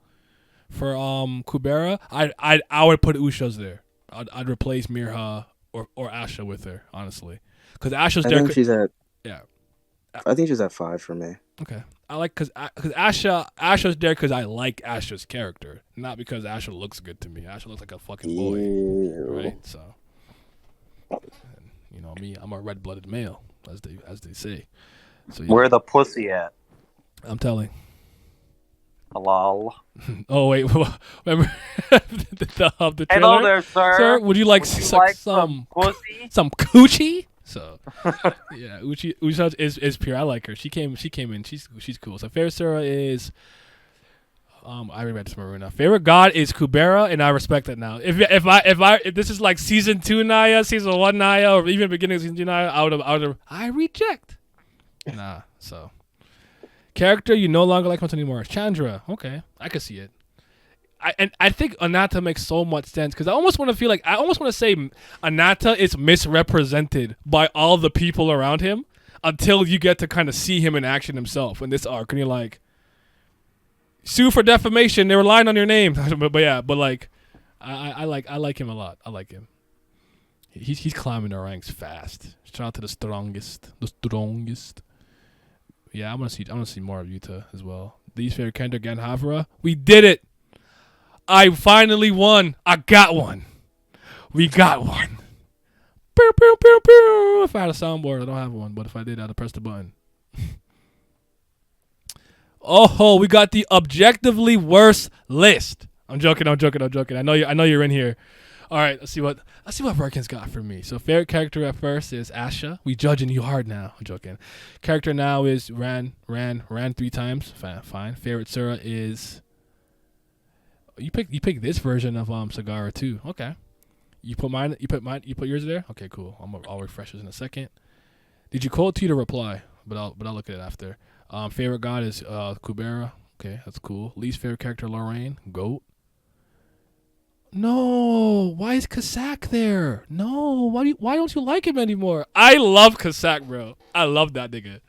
for Kubera, I would put Usha's there. I'd replace Mirha or Asha with her, honestly, because Asha's there. I think she's at 5 for me. Okay, I like because Asha's there because I like Asha's character, not because Asha looks good to me. Asha looks like a fucking boy, right? So, and, you know me, I'm a red-blooded male, as they say. So where the pussy at? I'm telling. Hello. Oh wait, remember the trailer? Hello there, sir. Sir, would you like some pussy? Some coochie? So yeah, Uchi is pure. I like her. She came in. She's cool. So favorite Sura is I already read this Maruna. Favorite god is Kubera, and I respect it now. If this is like season 2 Naya, season 1 Naya, or even beginning of season 2 Naya, I reject. Nah. So character you no longer like much anymore. Chandra. Okay, I can see it. I think Anata makes so much sense because I almost want to say Anata is misrepresented by all the people around him until you get to kind of see him in action himself in this arc, and you're like, sue for defamation. They were lying on your name, but like, I like him a lot. I like him. He's climbing the ranks fast. Shout out to the strongest. Yeah, I want to see more of Yuta as well. These favorite character Ganhavra. We did it. I finally won. I got one. We got one. Pew, pew, pew, pew. If I had a soundboard, I don't have one, but if I did, I'd have pressed the button. Oh, we got the objectively worst list. I'm joking. I know you're in here. All right, let's see what Birkin's got for me. So favorite character at first is Asha. We judging you hard now. I'm joking. Character now is ran 3 times. Fine. Favorite Sura is you pick this version of Sagara too. Okay. You put yours there? Okay, cool. I'll refresh this in a second. Did you call to reply? But I'll look at it after. Favorite god is Kubera. Okay, that's cool. Least favorite character Lorraine. Goat. No, why is Kasak there? No, why don't you like him anymore? I love Kasak, bro. I love that nigga.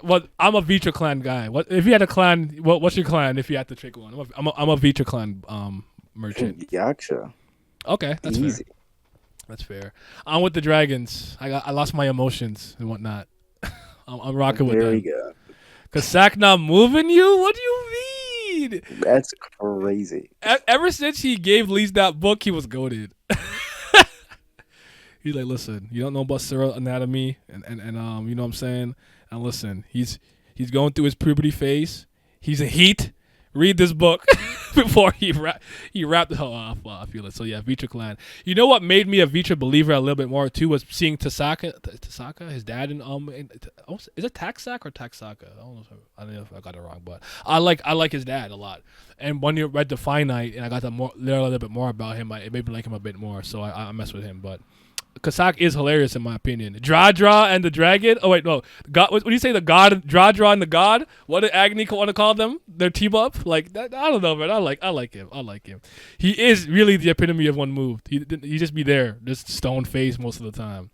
Well, I'm a Vitra clan guy. What if you had a clan? What's your clan if you had to pick one? I'm a Vitra clan merchant. Yaksha. Okay, that's easy. Fair. That's fair. I'm with the dragons. I lost my emotions and whatnot. I'm rocking with them. There we go. Kasak not moving you? What do you mean? That's crazy. Ever since he gave Lee that book, he was goated. He's like, listen, you don't know about Sura anatomy, and you know what I'm saying? And listen, he's going through his puberty phase. He's in heat. Read this book before he wrapped it off. I feel it. So yeah, Vitra clan. You know what made me a Vitra believer a little bit more too was seeing Tasaka, his dad, is it Taxaka or Taxaka? I don't know if I got it wrong, but I like his dad a lot. And when you read the Finite and I got to learn a little bit more about him, it made me like him a bit more. So I mess with him. But Kassak is hilarious in my opinion. Dra and the dragon. Oh wait, no. God, what do you say? The god, Dra and the god. What did Agni want to call them? Their team up. Like that. I don't know, man. I like him. I like him. He is really the epitome of one move. He just be there, just stone face most of the time.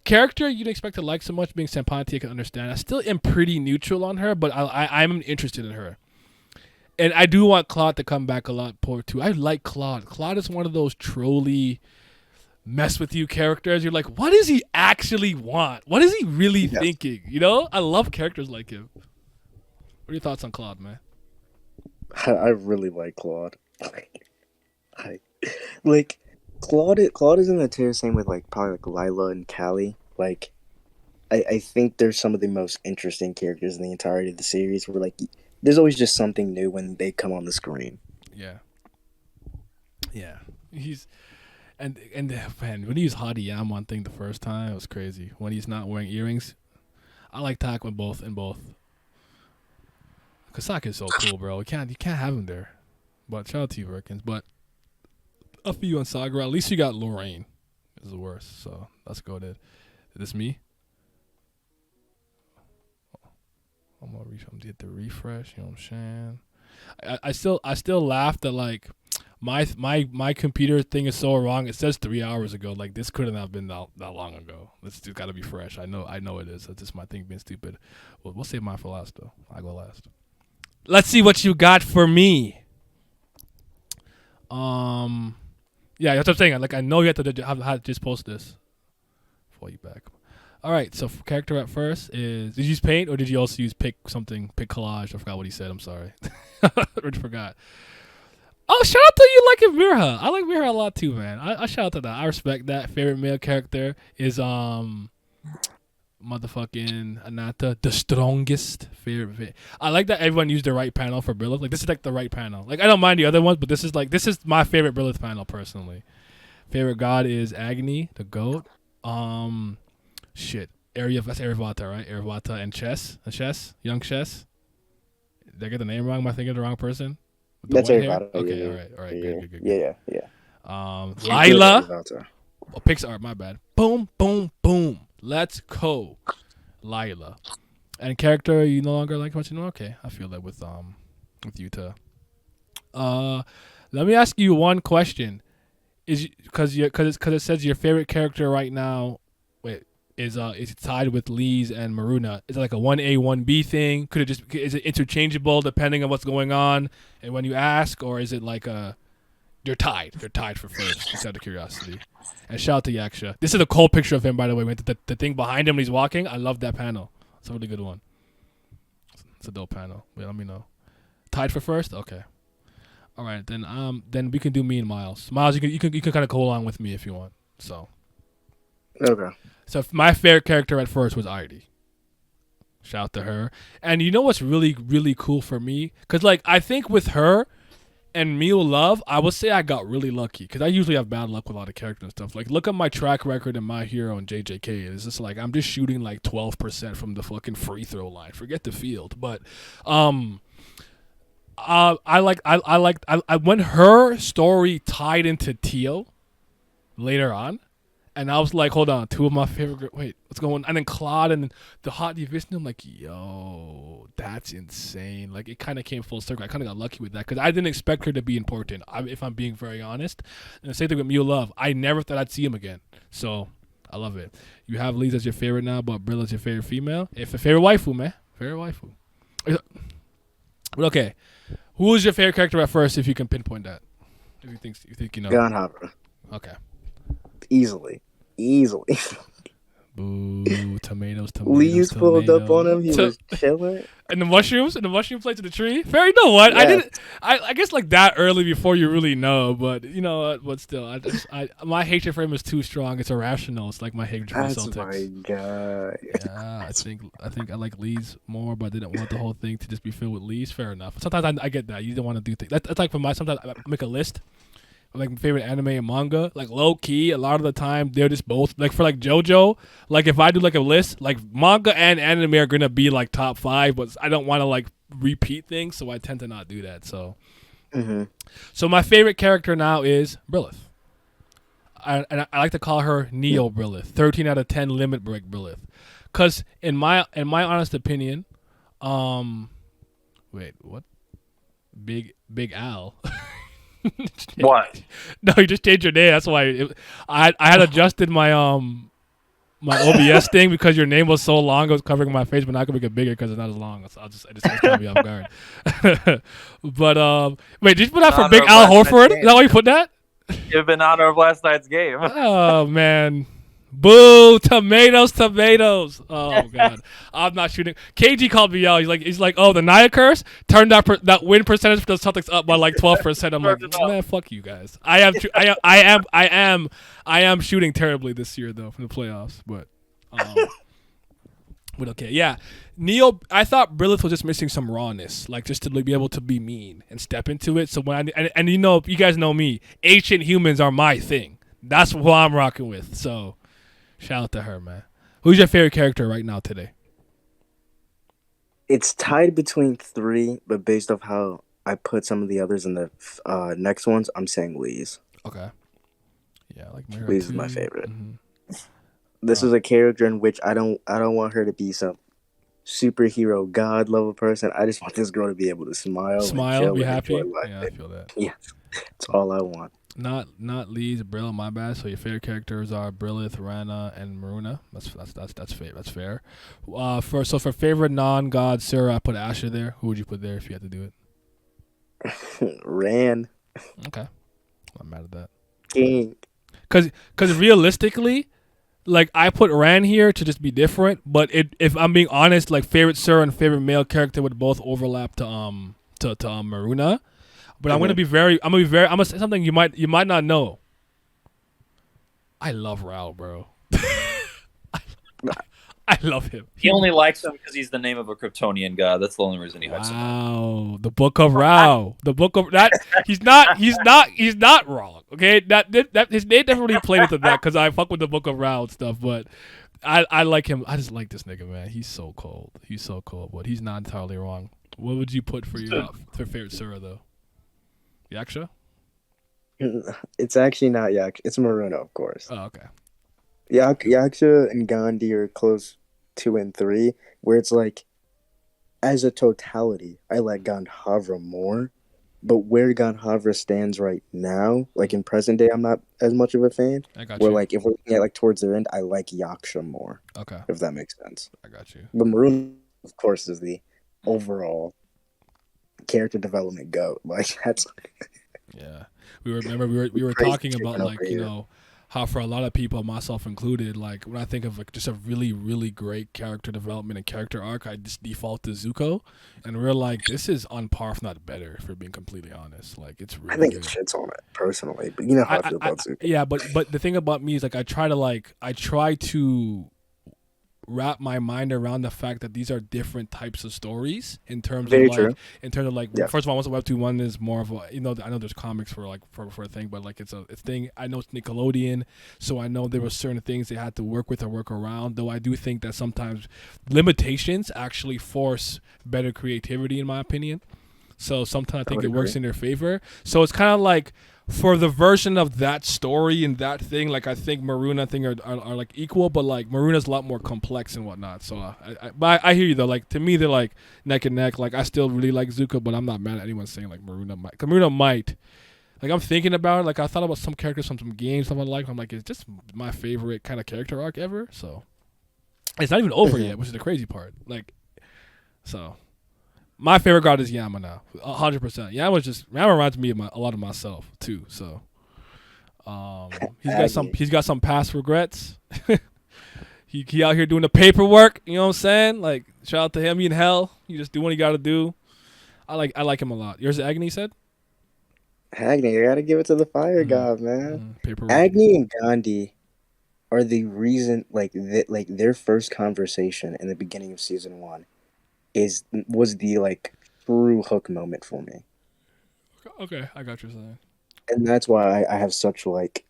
Character you'd expect to like so much, being Senpanti, I can understand. I still am pretty neutral on her, but I'm interested in her. And I do want Claude to come back a lot more too. I like Claude. Claude is one of those trolly, mess with you characters. You're like, what does he actually want? What is he really thinking? You know? I love characters like him. What are your thoughts on Claude, man? I really like Claude. Like Claude is in the tier same with like probably like Lila and Callie. Like I think they're some of the most interesting characters in the entirety of the series. Where like there's always just something new when they come on the screen. Yeah. He's and man, when he used Hadi Yamon thing the first time, it was crazy. When he's not wearing earrings, I like Tack with both. Kassak is so cool, bro. You can't have him there. But shout out to you, Perkins. But a few on Sagra. At least you got Lorraine. Is the worst. So let's go there. Is this me? I'm gonna get the refresh. You know what I'm saying? I still laugh that like my computer thing is so wrong. It says 3 hours ago. Like this couldn't have been that long ago. It's just gotta be fresh. I know it is. It's just my thing being stupid. Well, we'll save mine for last though. I go last. Let's see what you got for me. Yeah, that's what I'm saying. Like I know you have to just post this before you back. All right, so for character at first is, did you use paint or did you also use pick collage? I forgot what he said. I'm sorry. I forgot. Oh, shout out to you liking Mirha. I like Mirha a lot too, man. I shout out to that. I respect that. Favorite male character is motherfucking Anata, the strongest. Favorite. I like that everyone used the right panel for Brilith. Like this is like the right panel. Like I don't mind the other ones, but this is my favorite Brilith panel personally. Favorite god is Agni, the goat. Shit. That's Aryavata, right? Aryavata and Chess. Young Chess. Did I get the name wrong? Am I thinking of the wrong person? That's Aryavata. Okay, yeah, all right. Yeah, Good. Yeah. Lila. Oh, PixArt, my bad. Boom. Let's go. Lila. And character you no longer like much? Okay, I feel that with Yuta. Let me ask you one question. Is because it says your favorite character right now is tied with Lee's and Maruna. Is it like a 1A, 1B thing? Is it interchangeable depending on what's going on and when you ask, or is it like they're tied? They're tied for first, just out of curiosity. And shout out to Yaksha. This is a cool picture of him, by the way. With the thing behind him when he's walking. I love that panel. It's a really good one. It's a dope panel. Wait, let me know. Tied for first? Okay. All right, then we can do me and Miles. Miles, you can kind of go along with me if you want. So. Okay. So my favorite character at first was Artie. Shout out to her. And you know what's really, really cool for me? Because, like, I think with her and Mew Love, I would say I got really lucky. Because I usually have bad luck with a lot of characters and stuff. Like, look at my track record in My Hero and JJK. It's just like, I'm just shooting like 12% from the fucking free throw line. Forget the field. But, when her story tied into Tio later on, and I was like, hold on, two of my favorite. Wait, what's going on? And then Claude and the Hot Division. I'm like, yo, that's insane. Like, it kind of came full circle. I kind of got lucky with that because I didn't expect her to be important, if I'm being very honest. And the same thing with Mew Love. I never thought I'd see him again. So, I love it. You have Lise as your favorite now, but Brill is your favorite female. If a favorite waifu, man. Favorite waifu. But okay. Who is your favorite character at first, if you can pinpoint that? If you think you know. Ganhara. Okay. Easily. Boo, tomatoes. Lee's pulled up on him. He was chilling. And the mushroom plate to the tree. Fair, you know what? Yeah. I guess like that early before you really know, but you know what? But still, my hatred for him is too strong. It's irrational. It's like my hatred for Celtics. That's my god. Yeah, I think I like Lee's more, but I didn't want the whole thing to just be filled with Lee's. Fair enough. Sometimes I get that. You don't want to do things. That's like sometimes I make a list. Like my favorite anime and manga, like low key, a lot of the time they're just both like for like JoJo. Like if I do like a list, like manga and anime are gonna be like top 5, but I don't want to like repeat things, so I tend to not do that. So, so my favorite character now is Brilith. I like to call her Neo Brilith, 13 out of 10 limit break Brilith, because in my honest opinion, wait, what? Big Al. What? No, you just changed your name. That's why I had adjusted my my OBS thing because your name was so long. It was covering my face, but now I can make it bigger because it's not as long. So it's gonna be off guard. But wait, did you put that for Big Al Horford? Is that why you put that? You've been out of last night's game. Oh man. Boo! Tomatoes. Oh god, I'm not shooting. KG called me out. He's like, oh, the Nia curse turned that win percentage for the Celtics up by like 12%. I'm like, man, fuck you guys. I am shooting terribly this year though from the playoffs, but okay, yeah. Neo, I thought Brilith was just missing some rawness, like just to be able to be mean and step into it. So when and you know, you guys know me, ancient humans are my thing. That's what I'm rocking with. So. Shout out to her, man. Who's your favorite character right now today? It's tied between 3, but based off how I put some of the others in the next ones, I'm saying Lee's. Okay. Yeah, like Lee's is my favorite. Mm-hmm. This is a character in which I don't want her to be some superhero god level person. I just want this girl to be able to smile, be happy. Yeah, I feel that. Yeah, that's all I want. Not Lee's, Brill, my bad. So your favorite characters are Brilith, Rana, and Maruna. That's fair. For favorite non-god Sarah, I put Asher there. Who would you put there if you had to do it? Ran. Okay, I'm mad at that. King. Cause realistically, like I put Ran here to just be different. But if I'm being honest, like favorite Sarah and favorite male character would both overlap to Maruna. But I'm gonna say something you might not know. I love Rao, bro. I love him. He only likes him because he's the name of a Kryptonian god. That's the only reason he likes him. Wow, the Book of Rao, the Book of that. He's not wrong. Okay, that his name definitely played into that because I fuck with the Book of Rao and stuff. But I like him. I just like this nigga, man. He's so cold. But he's not entirely wrong. What would you put for your favorite Surah though? Yaksha? It's actually not Yaksha. It's Maruna, of course. Oh, okay. Yaksha and Gandhi are close 2 and 3, where it's like, as a totality, I like Gandhavra more. But where Gandhavra stands right now, like in present day, I'm not as much of a fan. I got where you. Like if we're looking at like towards their end, I like Yaksha more. Okay. If that makes sense. I got you. But Maruna, of course, is the overall character development goat. Like that's yeah. We were talking about like, you know, how for a lot of people, myself included, like when I think of like just a really, really great character development and character arc, I just default to Zuko, and we're like, this is on par, if not better, if we're being completely honest. Like it's really. I think good. It shits on it personally, but you know how I feel about Zuko. Yeah, but the thing about me is like I try to wrap my mind around the fact that these are different types of stories in terms of like yeah. First of all, once a webtoon, one is more of a, you know, I know there's comics for like for a thing, but like it's thing. I know it's Nickelodeon, so I know there were certain things they had to work with or work around, though I do think that sometimes limitations actually force better creativity, in my opinion. So sometimes I think it works in their favor. So it's kind of like for the version of that story and that thing, like I think Maruna thing are like equal, but like Maruna's a lot more complex and whatnot. So I hear you though. Like to me, they're like neck and neck. Like I still really like Zuko, but I'm not mad at anyone saying like Maruna might. 'Cause Maruna might. Like I'm thinking about it. Like I thought about some characters from some games, something like. I'm like, it's just my favorite kind of character arc ever. So it's not even over yet, which is the crazy part. Like so. My favorite god is Yama now, 100%. Yama reminds me of a lot of myself too. So, he's got some past regrets. he out here doing the paperwork. You know what I'm saying? Like shout out to him. You in hell. You just do what you got to do. I like him a lot. Yours is Agni said. Agni, you gotta give it to the fire god, man. Paperwork. Agni and Gandhi are the reason, like their first conversation in the beginning of season 1. Was the like true hook moment for me. Okay, I got what you're saying. And that's why I have such like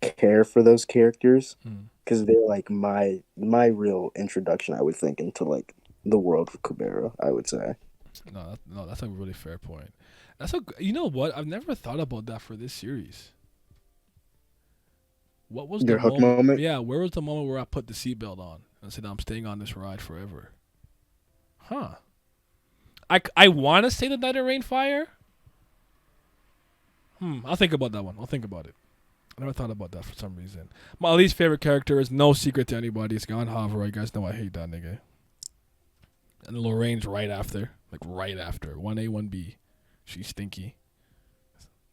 care for those characters, because they're like my real introduction, I would think, into like the world of Kubera, I would say. No, that's a really fair point. You know what? I've never thought about that for this series. What was Your the hook moment? moment? Yeah, where was the moment where I put the seatbelt on and said I'm staying on this ride forever? Huh. I want to say the Night of Rain Fire. I'll think about that one. I'll think about it. I never thought about that for some reason. My least favorite character is no secret to anybody. It's Gon Havre. You guys know I hate that nigga. And Lorraine's right after. Like right after. 1A, 1B. She's stinky.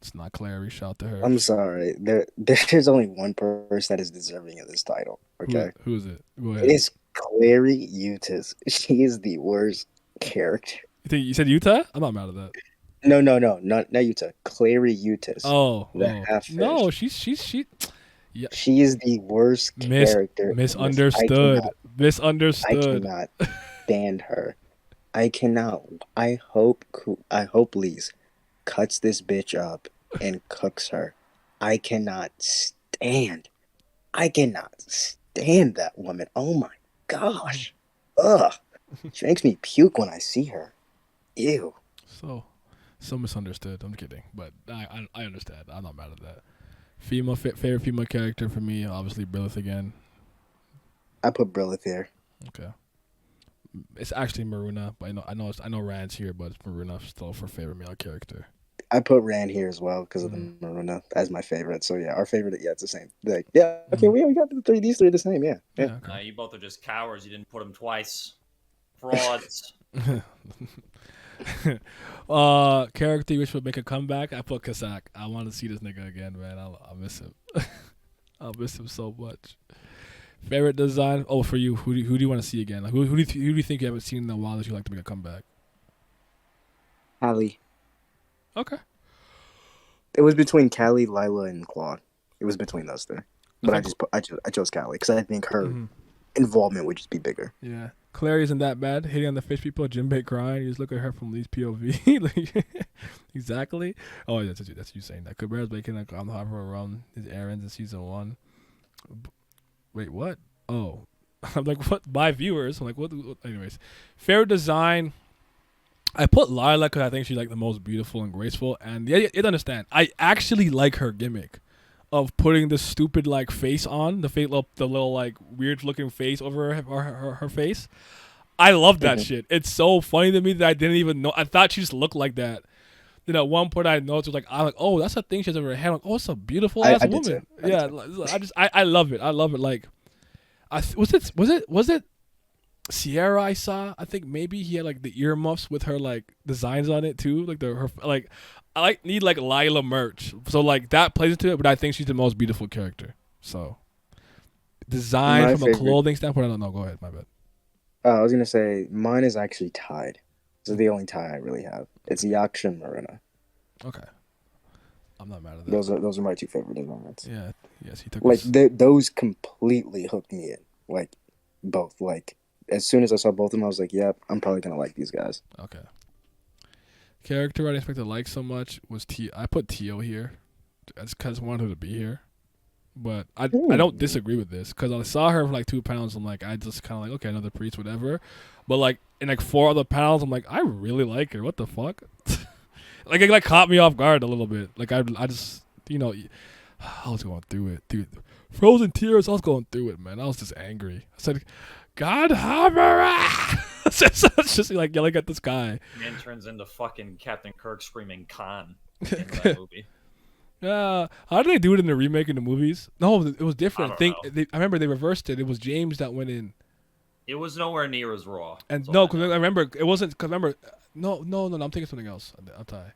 It's not Clary. Shout to her. I'm sorry. There's only one person that is deserving of this title. Okay. Who is it? Go ahead. It is Clary Eutis. She is the worst character. You said Utah? I'm not mad at that. No, not Utah. Clary Eutis. Oh, half-fish. No, she. Yeah. She is the worst character. Misunderstood. I cannot stand her. I cannot. I hope Lise cuts this bitch up and cooks her. I cannot stand that woman. Oh my gosh. Ugh. She makes me puke when I see her. Ew. So misunderstood. I'm kidding, but I understand. I'm not mad at that. Favorite female character for me, obviously Brilith again. I put Brilith here. Okay. It's actually Maruna, but I know Rand's here, but it's Maruna still for favorite male character. I put Rand here as well because of the Maruna as my favorite. So yeah, our favorite. Yeah, it's the same. Like, yeah, okay, we got the three. These three are the same. Yeah. Okay. You both are just cowards. You didn't put them twice. Frauds. Character which would make a comeback. I put Kasak. I want to see this nigga again, man. I'll miss him. I'll miss him so much. Favorite design? Oh, for you, who do you want to see again? Like, who do you think you haven't seen in a while that you like to make a comeback? Callie. Okay. It was between Callie, Lila, and Claude. It was between those three, but I chose Callie because I think her involvement would just be bigger. Yeah. Clary isn't that bad. Hitting on the fish people, Jinbei crying. You just look at her from Lee's POV. Like, exactly. Oh, that's you saying that. Kubera's making like on the run his errands in season 1. Wait, what? Oh, I'm like, what? By viewers. I'm like, what? Anyways, favorite design. I put Lila because I think she's like the most beautiful and graceful. And yeah, you understand. I actually like her gimmick of putting the stupid like face on the little like weird looking face over her face. I love that shit. It's so funny to me that I didn't even know. I thought she just looked like that. Then at one point I noticed I'm like, oh, that's a thing she has over her head. I'm like, oh, it's a beautiful ass woman. I love it. I love it. Like, was it Sierra I saw? I think maybe he had like the earmuffs with her like designs on it too. Like I need like Lila merch. So like that plays into it, but I think she's the most beautiful character. So design from a clothing standpoint, I don't know. Go ahead, my bad. I was gonna say mine is actually tied. This is the only tie I really have. It's Yaksha and Maruna. Okay. I'm not mad at that. Those are my two favorite designs. Yeah. Yes, he took like those completely hooked me in. Like both. Like as soon as I saw both of them, I was like, "Yep, I'm probably gonna like these guys." Okay. Character I didn't expect to like so much was I put Tio here. That's because I wanted her to be here. But I don't disagree with this because I saw her for like 2 pounds. I'm like, I just kind of like, okay, another priest, whatever. But like in like 4 other panels, I'm like, I really like her. What the fuck? Like it like caught me off guard a little bit. Like I just I was going through it, dude. Frozen tears. I was going through it, man. I was just angry. I said, God, hammer! It's just like yelling at this guy. Man turns into fucking Captain Kirk screaming Khan in that movie. How did they do it in the remake in the movies? No, it was different. I remember they reversed it. It was James that went in. It was nowhere near as raw. And no, because I remember it wasn't. Because remember, no, I'm thinking something else. I'll tie.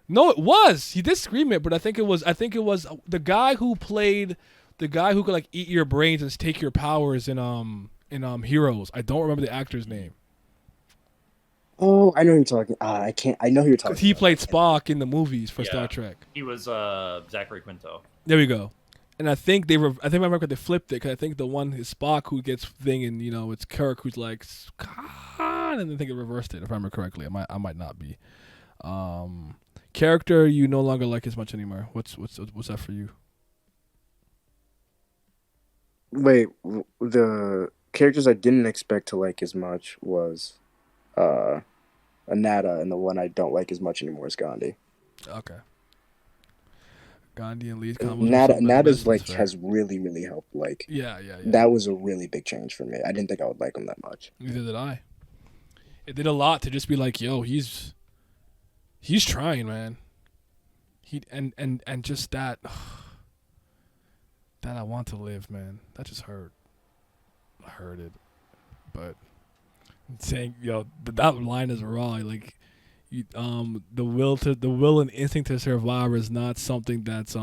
No, it was. He did scream it, but I think it was the guy who played the guy who could like eat your brains and take your powers in Heroes. I don't remember the actor's name. Oh, I know who you're talking. I know who you're talking. He played Spock in the movies for Star Trek. He was Zachary Quinto. There we go. And I think I remember they flipped it because I think the one is Spock who gets thing and it's Kirk who's like Khan, and I think it reversed it if I remember correctly. I might not be. Character you no longer like as much anymore. What's that for you? Wait, the characters I didn't expect to like as much was Anata, and the one I don't like as much anymore is Gandhi. Okay. Gandhi and Lee's combos. Nada's like has really, really helped. Like, yeah. That was a really big change for me. I didn't think I would like him that much. Neither did I. It did a lot to just be like, yo, he's trying, man. And just that I want to live, man. That just hurt. I heard it, but saying, yo, that line is raw. Like, the will and instinct to survive is not something that's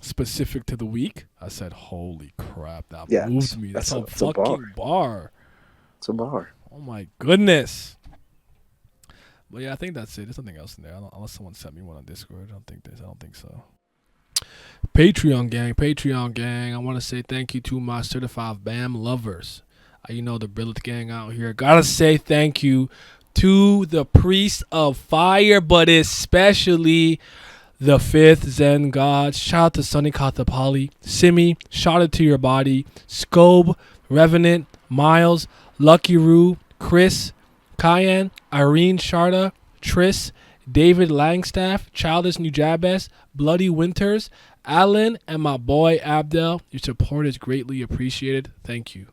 specific to the weak. I said, holy crap, that moved me. That's a fucking bar. It's a bar. Oh my goodness. But yeah, I think that's it. There's nothing else in there. Unless someone sent me one on Discord. I don't think so. Patreon gang. I want to say thank you to my certified BAM lovers. You know, the Brilith gang out here. Gotta say thank you to the Priest of Fire, but especially the Fifth Zen God. Shout out to Sunny Kathapali, Simi, Shout Out to Your Body, Scobe, Revenant, Miles, Lucky Roo, Chris, Cayenne, Irene Sharda, Triss, David Langstaff, Childish Nujabes, Bloody Winters, Alan, and my boy Abdel. Your support is greatly appreciated. Thank you.